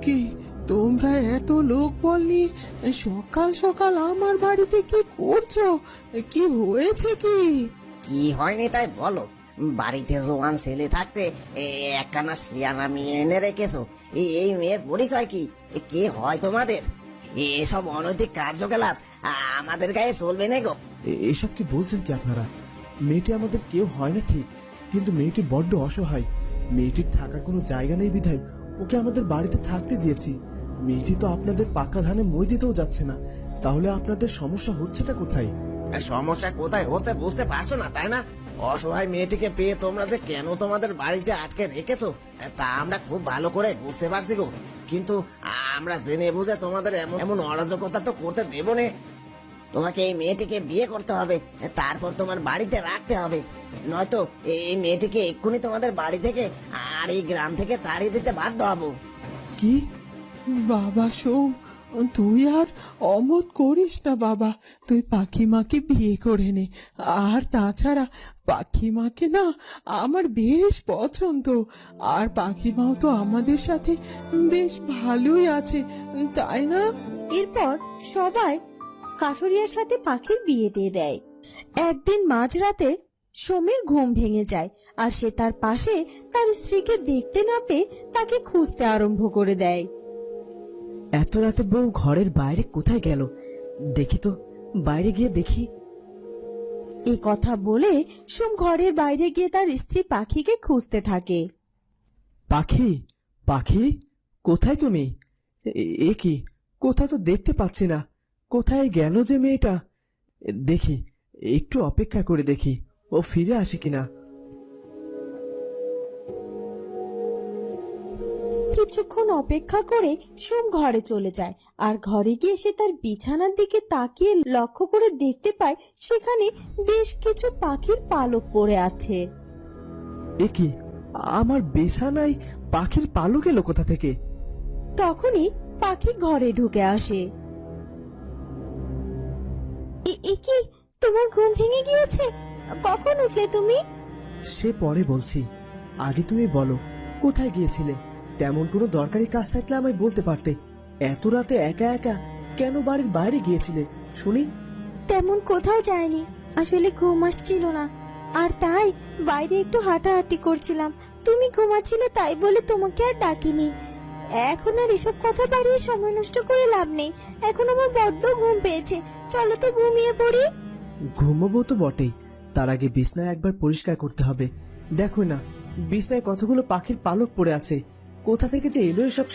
কি তোমরা এত লোক বল নিয়ে সকাল সকাল আমার বাড়িতে কি করছো? কি হয়েছে কি? কি হয়নি তাই বলো। বাড়িতে জোয়ান ছেলে থাকতে একখানা শিয়ানা মেয়ে এনে রেখেছো। এই মেয়ের পরিচয় কি? কে হয় তোমাদের? এসব অনৈতিক কার্যকলাপ আমাদের গায়ে চলবে না গো। এসব কি বলছেন কি আপনারা? মেয়েটি আমাদের কেউ হয় না ঠিক, কিন্তু মেয়েটি বড্ড অসহায়। মেয়েটির থাকার কোনো জায়গা নেই বিধায় ওকে আমাদের বাড়িতে থাকতে দিয়েছি। মেয়েটি তো আপনাদের পাকা ধানে মই দিতেও যাচ্ছে না, তাহলে আপনাদের সমস্যা হচ্ছেটা কোথায়? সমস্যা কোথায় হচ্ছে বুঝতে পারছো না তাই না? অসহায় মেয়েটিকে পেয়ে তোমরা যে কেন তোমাদের বাড়িতে আটকে রেখেছো তা আমরা খুব ভালো করে বুঝতে পারছি গো। কিন্তু আমরা জেনে বুঝে তোমাদের এমন এমন অরাজকতা তো করতে দেবো না। তোমাকে এই মেয়েটিকে বিয়ে করতে হবে, তারপর তোমার বাড়িতে রাখতে হবে। নয়তো এই মেয়েটিকে এক্ষুনি তোমাদের বাড়ি থেকে আর এই গ্রাম থেকে তাড়িয়ে দিতে বাধ্য হবো। কি বাবা সোম, তুই আর অমত করিস না বাবা। তুই পাখিমাকে বিয়ে করে নে। আর তাছাড়া পাখিমাকে না আমার বেশ পছন্দ, আর পাখিমাও তো আমাদের সাথে বেশ ভালোই আছে, তাই না? এরপর সবাই কাঠুরিয়ার সাথে পাখির বিয়ে দিয়ে দেয়। একদিন মাঝরাতে সোমের ঘুম ভেঙে যায়, আর সে তার পাশে তার স্ত্রীকে দেখতে না পেয়ে তাকে খুঁজতে আরম্ভ করে দেয়। এত রাতে বউ ঘরের বাইরে কোথায় গেল? দেখি তো, বাইরে গিয়ে দেখি। এ কথা বলে সোম ঘরের বাইরে গিয়ে তার স্ত্রী পাখিকে খুঁজতে থাকে। পাখি, পাখি, কোথায় তুমি? এ কি, কোথাও তো দেখতে পাচ্ছি না। কোথায় গেল যে মেয়েটা? দেখি, একটু অপেক্ষা করে দেখি ও ফিরে আসে কিনা। কিছুক্ষণ অপেক্ষা করে সোম ঘরে চলে যায়, আর ঘরে গিয়ে সে তার বিছানার দিকে তাকিয়ে লক্ষ্য করে দেখতে পায় সেখানে বেশ কিছু পাখির পালক পড়ে আছে। এ কি, আমার বিছানায় পাখির পালক এলো কোথা থেকে? তখনই পাখি ঘরে ঢুকে আসে। এ কি, তোমার ঘুম ভেঙে গিয়েছে? কখন উঠলে তুমি? সে পরে বলছি, আগে তুমি বলো কোথায় গিয়েছিলে? তেমন কোনো দরকারি কাজ থাকলে আমায় বলতে পারতে। এত রাতে একা একা কেন বাড়ির বাইরে গিয়েছিলে শুনি? তেমন কোথাও যায়নি, আসলে ঘুম আসছিল না, আর তাই বাইরে একটু হাঁটাহাঁটি করছিলাম। তুমি ঘুমাচ্ছিলে তাই বলে তোমাকে আর ডাকিনি। এখন আর এসব কথা বাড়িয়ে সময় নষ্ট করে লাভ নেই। এখন আমার বড্ড ঘুম পেয়েছে, চলো তো ঘুমিয়ে পড়ি। ঘুমবো তো বটেই, তার আগে বিছনায় একবার পরিষ্কার করতে হবে। দেখো না, বিছনায় কতগুলো পাখির পালক পড়ে আছে। কোথা থেকে যে এলো এসব